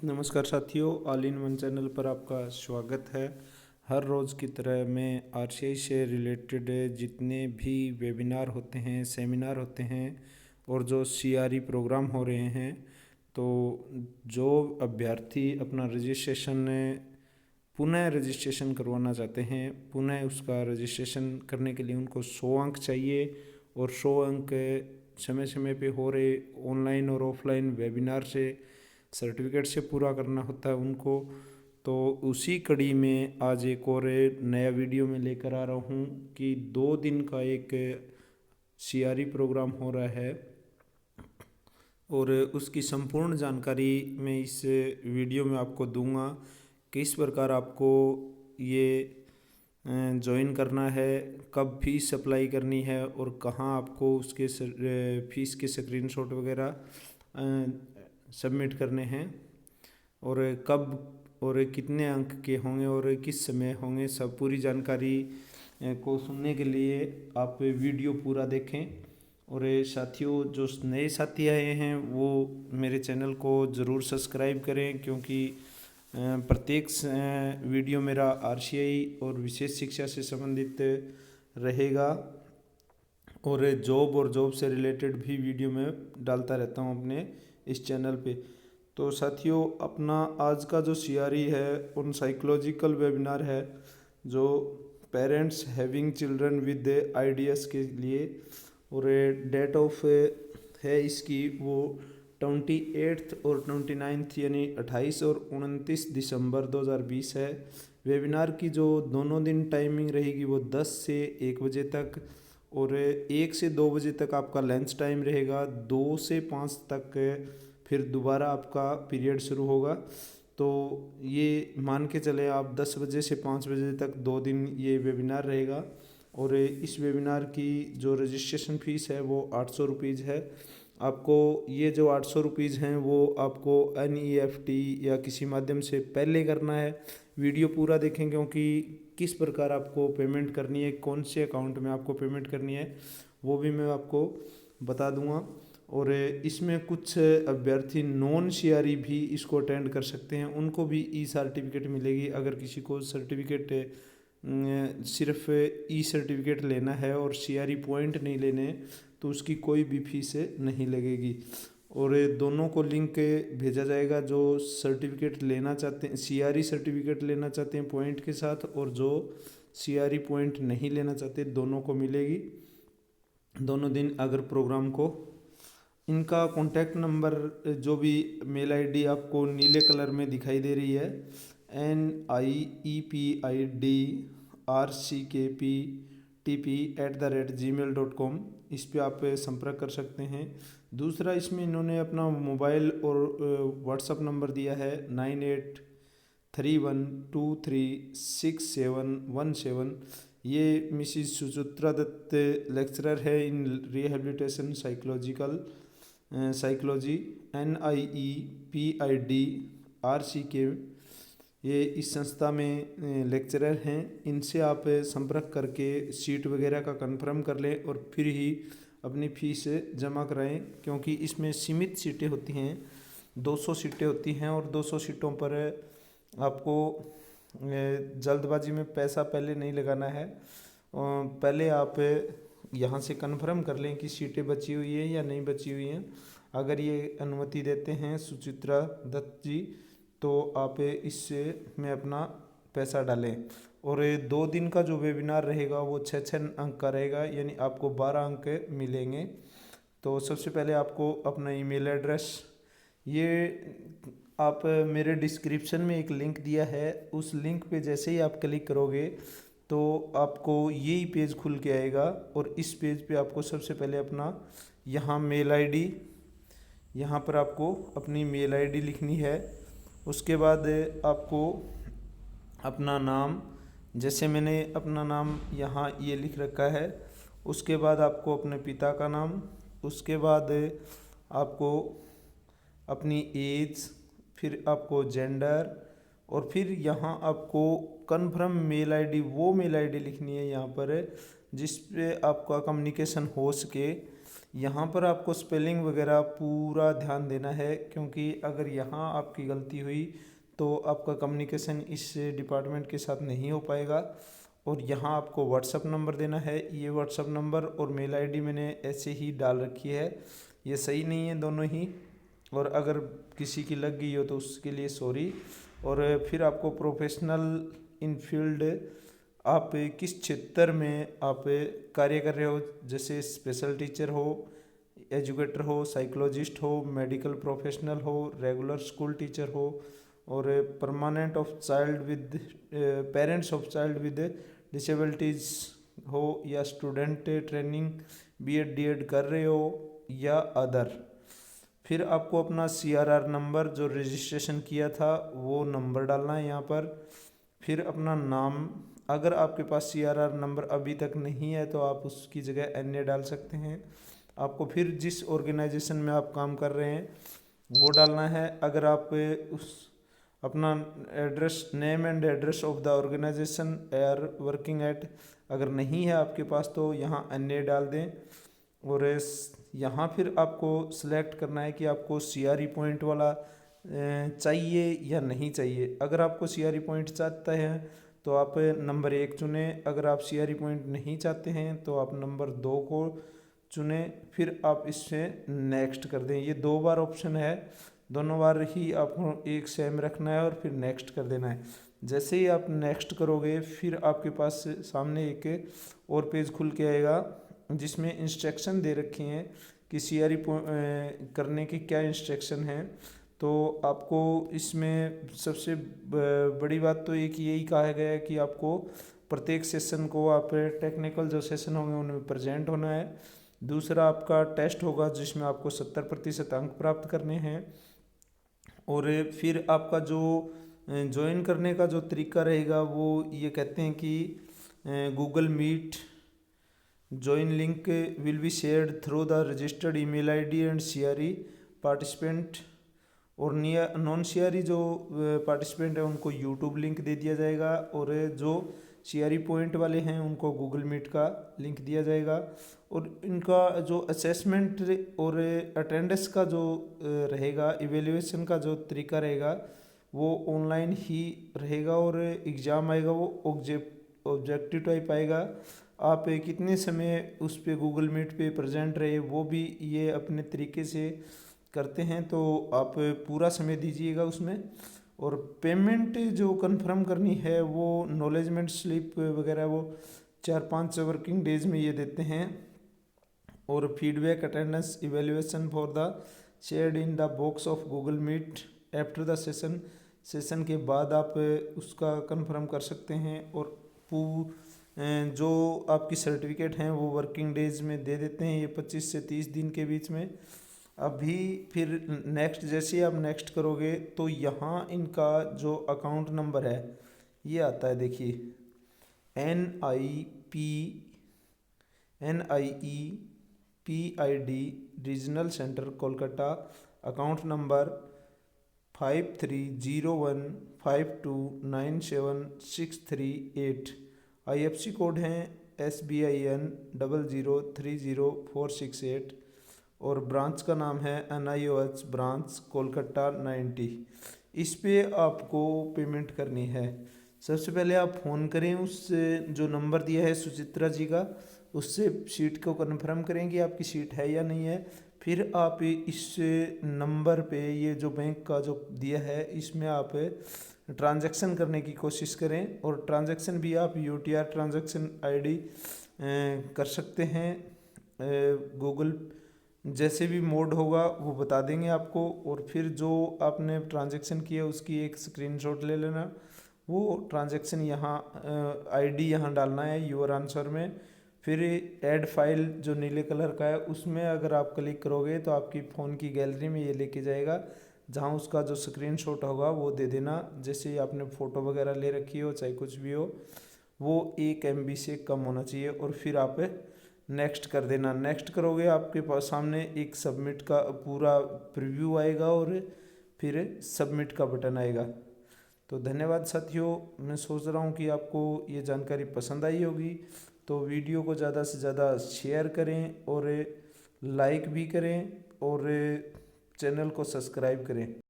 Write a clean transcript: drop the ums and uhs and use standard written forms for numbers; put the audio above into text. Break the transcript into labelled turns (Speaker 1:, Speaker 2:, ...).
Speaker 1: नमस्कार साथियों, all in one channel पर आपका स्वागत है। हर रोज़ की तरह मैं आरसीआई से रिलेटेड जितने भी वेबिनार होते हैं, सेमिनार होते हैं और जो सीआरई प्रोग्राम हो रहे हैं, तो जो अभ्यर्थी अपना रजिस्ट्रेशन पुनः रजिस्ट्रेशन करवाना चाहते हैं, पुनः उसका रजिस्ट्रेशन करने के लिए उनको 100 अंक चाहिए और 100 अंक समय समय पे हो रहे ऑनलाइन और ऑफलाइन वेबिनार से सर्टिफिकेट से पूरा करना होता है उनको। तो उसी कड़ी में आज एक और नया वीडियो में लेकर आ रहा हूँ कि 2 दिन का एक सीआरई प्रोग्राम हो रहा है और उसकी संपूर्ण जानकारी मैं इस वीडियो में आपको दूंगा। किस प्रकार आपको ये ज्वाइन करना है, कब फीस अप्लाई करनी है और कहाँ आपको उसके फीस के स्क्रीनशॉट वगैरह सबमिट करने हैं और कब और कितने अंक के होंगे और किस समय होंगे, सब पूरी जानकारी को सुनने के लिए आप वीडियो पूरा देखें। और साथियों, जो नए साथी आए हैं वो मेरे चैनल को ज़रूर सब्सक्राइब करें, क्योंकि प्रत्येक वीडियो मेरा आरसीआई और विशेष शिक्षा से संबंधित रहेगा और जॉब से रिलेटेड भी वीडियो मैं डालता रहता हूँ अपने इस चैनल पे। तो साथियों, अपना आज का जो सीआरई है उन साइकोलॉजिकल वेबिनार है जो parents having children with IDs के लिए, और डेट ऑफ है इसकी वो 28 और 29 यानी 28 और 29 दिसंबर 2020 है। वेबिनार की जो दोनों दिन टाइमिंग रहेगी वो 10 से 1 बजे तक और 1 से 2 बजे तक आपका लंच टाइम रहेगा। 2 से 5 तक फिर दोबारा आपका पीरियड शुरू होगा। तो ये मान के चले आप 10 बजे से 5 बजे तक 2 दिन ये वेबिनार रहेगा। और इस वेबिनार की जो रजिस्ट्रेशन फ़ीस है वो 800 रुपीज़ है। आपको ये जो 800 रुपीज़ हैं वो आपको NEFT या किसी माध्यम से पहले करना है। वीडियो पूरा देखें, क्योंकि किस प्रकार आपको पेमेंट करनी है, कौन से अकाउंट में आपको पेमेंट करनी है वो भी मैं आपको बता दूंगा। और इसमें कुछ अभ्यर्थी नॉन सीआरई भी इसको अटेंड कर सकते हैं, उनको भी ई सर्टिफिकेट मिलेगी। अगर किसी को सर्टिफिकेट सिर्फ ई सर्टिफिकेट लेना है और सीआरई पॉइंट नहीं लेने, तो उसकी कोई भी फीस नहीं लगेगी। और दोनों को लिंक भेजा जाएगा, जो सर्टिफिकेट लेना चाहते हैं, सीआरई सर्टिफिकेट लेना चाहते हैं पॉइंट के साथ, और जो सीआरई पॉइंट नहीं लेना चाहते, दोनों को मिलेगी दोनों दिन अगर प्रोग्राम को। इनका कॉन्टैक्ट नंबर, जो भी मेल आईडी आपको नीले कलर में दिखाई दे रही है, NIEPIDRCKPTP@gmail.com, इस पे आप संपर्क कर सकते हैं। दूसरा, इसमें इन्होंने अपना मोबाइल और व्हाट्सअप नंबर दिया है 9831236717। ये मिसिज सुचित्रा दत्त लेक्चरर है इन रिहेबिलिटेशन साइकोलॉजी NIEPIDRCK, ये इस संस्था में लेक्चरर हैं। इनसे आप संपर्क करके सीट वगैरह का कंफर्म कर लें और फिर ही अपनी फीस जमा कराएं, क्योंकि इसमें सीमित सीटें होती हैं, 200 सीटें होती हैं और 200 सीटों पर आपको जल्दबाजी में पैसा पहले नहीं लगाना है। पहले आप यहाँ से कंफर्म कर लें कि सीटें बची हुई हैं या नहीं बची हुई हैं। अगर ये अनुमति देते हैं सुचित्रा दत्त जी, तो आप इससे में अपना पैसा डालें। और 2 दिन का जो वेबिनार रहेगा वो 6 अंक का रहेगा, यानी आपको 12 अंक मिलेंगे। तो सबसे पहले आपको अपना ईमेल एड्रेस, ये आप मेरे डिस्क्रिप्शन में एक लिंक दिया है, उस लिंक पे जैसे ही आप क्लिक करोगे तो आपको यही पेज खुल के आएगा। और इस पेज पे आपको सबसे पहले अपना यहाँ मेल आईडी, यहाँ पर आपको अपनी मेल आईडी लिखनी है। उसके बाद आपको अपना नाम, जैसे मैंने अपना नाम यहाँ ये लिख रखा है। उसके बाद आपको अपने पिता का नाम, उसके बाद आपको अपनी एज, फिर आपको जेंडर, और फिर यहाँ आपको कन्फर्म मेल आईडी, वो मेल आईडी लिखनी है यहाँ पर जिस पे आपका कम्युनिकेशन हो सके। यहाँ पर आपको स्पेलिंग वगैरह पूरा ध्यान देना है, क्योंकि अगर यहाँ आपकी गलती हुई तो आपका कम्युनिकेशन इस डिपार्टमेंट के साथ नहीं हो पाएगा। और यहाँ आपको व्हाट्सअप नंबर देना है। ये व्हाट्सअप नंबर और मेल आईडी मैंने ऐसे ही डाल रखी है, ये सही नहीं है दोनों ही। और अगर किसी की लग गई हो तो उसके लिए सॉरी। और फिर आपको प्रोफेशनल इन फील्ड, आप किस क्षेत्र में आप कार्य कर रहे हो, जैसे स्पेशल टीचर हो, एजुकेटर हो, साइकोलॉजिस्ट हो, मेडिकल प्रोफेशनल हो, रेगुलर स्कूल टीचर हो, और permanent of child with parents of child with disabilities हो, या स्टूडेंट ट्रेनिंग बीएड डीएड कर रहे हो, या अदर। फिर आपको अपना सीआरआर नंबर जो रजिस्ट्रेशन किया था वो नंबर डालना है यहाँ पर। फिर अपना नाम, अगर आपके पास सीआरआर नंबर अभी तक नहीं है तो आप उसकी जगह एनए डाल सकते हैं। आपको फिर जिस ऑर्गेनाइजेशन में आप काम कर रहे हैं वो डालना है। अगर आप उस अपना address, name and address of the organisation are working at, अगर नहीं है आपके पास तो यहाँ एनए डाल दें। और यहाँ फिर आपको सिलेक्ट करना है कि आपको सीआरई पॉइंट वाला चाहिए या नहीं चाहिए। अगर आपको सीआरई पॉइंट चाहता है तो आप नंबर 1 चुने, अगर आप सीआरई पॉइंट नहीं चाहते हैं तो आप नंबर 2 को चुने। फिर आप इससे नेक्स्ट कर दें। ये 2 बार ऑप्शन है, दोनों बार ही आपको एक सेम रखना है और फिर नेक्स्ट कर देना है। जैसे ही आप नेक्स्ट करोगे फिर आपके पास सामने एक और पेज खुल के आएगा जिसमें इंस्ट्रक्शन दे रखे हैं कि सीआरई करने के क्या इंस्ट्रक्शन हैं। तो आपको इसमें सबसे बड़ी बात तो एक यही कहा गया है कि आपको प्रत्येक सेशन को आप टेक्निकल जो सेशन होंगे उनमें प्रेजेंट होना है। दूसरा आपका टेस्ट होगा जिसमें आपको 70% अंक प्राप्त करने हैं। और फिर आपका जो ज्वाइन करने का जो तरीका रहेगा वो ये कहते हैं कि Google Meet join link will be shared through the registered email ID and CRE participant. और नॉन सीआरई जो पार्टिसिपेंट है उनको यूट्यूब लिंक दे दिया जाएगा, और जो सीआरई पॉइंट वाले हैं उनको गूगल मीट का लिंक दिया जाएगा। और इनका जो असेसमेंट और अटेंडेंस का जो रहेगा, इवेल्युएशन का जो तरीका रहेगा वो ऑनलाइन ही रहेगा। और एग्ज़ाम आएगा वो ऑब्जेक्टिव टाइप आएगा। आप कितने समय उस पे गूगल मीट पे प्रेजेंट रहे वो भी ये अपने तरीके से करते हैं, तो आप पूरा समय दीजिएगा उसमें। और पेमेंट जो कंफर्म करनी है वो नॉलेजमेंट स्लिप वगैरह वो 4-5 वर्किंग डेज में ये देते हैं। और feedback attendance evaluation for the shared in the box of Google Meet after the session के बाद आप उसका कंफर्म कर सकते हैं। और जो आपकी सर्टिफिकेट हैं वो वर्किंग डेज में दे देते हैं, ये 25 से 30 दिन के बीच में। अभी फिर नेक्स्ट, जैसे आप नेक्स्ट करोगे तो यहाँ इनका जो अकाउंट नंबर है ये आता है, देखिए NIEPID regional centre Kolkata, account number 530152976638। IFC code हैं SBIN 0030468। और ब्रांच का नाम है NIOH ब्रांच कोलकाता 90। इस पे आपको पेमेंट करनी है। सबसे पहले आप फ़ोन करें, उससे जो नंबर दिया है सुचित्रा जी का, उससे सीट को कन्फर्म करें कि आपकी सीट है या नहीं है। फिर आप इस नंबर पे, ये जो बैंक का जो दिया है, इसमें आप ट्रांजैक्शन करने की कोशिश करें। और ट्रांजैक्शन भी आप UTR ट्रांजैक्शन ID कर सकते हैं। गूगल जैसे भी मोड होगा वो बता देंगे आपको। और फिर जो आपने ट्रांजैक्शन किया उसकी एक स्क्रीनशॉट ले लेना। वो ट्रांजैक्शन यहाँ ID यहाँ डालना है यूर आंसर में। फिर ऐड फाइल जो नीले कलर का है उसमें अगर आप क्लिक करोगे तो आपकी फ़ोन की गैलरी में ये लेके जाएगा, जहाँ उसका जो स्क्रीनशॉट होगा वो दे देना। जैसे आपने फ़ोटो वगैरह ले रखी हो चाहे कुछ भी हो, वो 1 MB से कम होना चाहिए। और फिर आप नेक्स्ट कर देना। नेक्स्ट करोगे आपके पास सामने एक सबमिट का पूरा प्रीव्यू आएगा और फिर सबमिट का बटन आएगा। तो धन्यवाद साथियों, मैं सोच रहा हूँ कि आपको ये जानकारी पसंद आई होगी, तो वीडियो को ज़्यादा से ज़्यादा शेयर करें और लाइक भी करें और चैनल को सब्सक्राइब करें।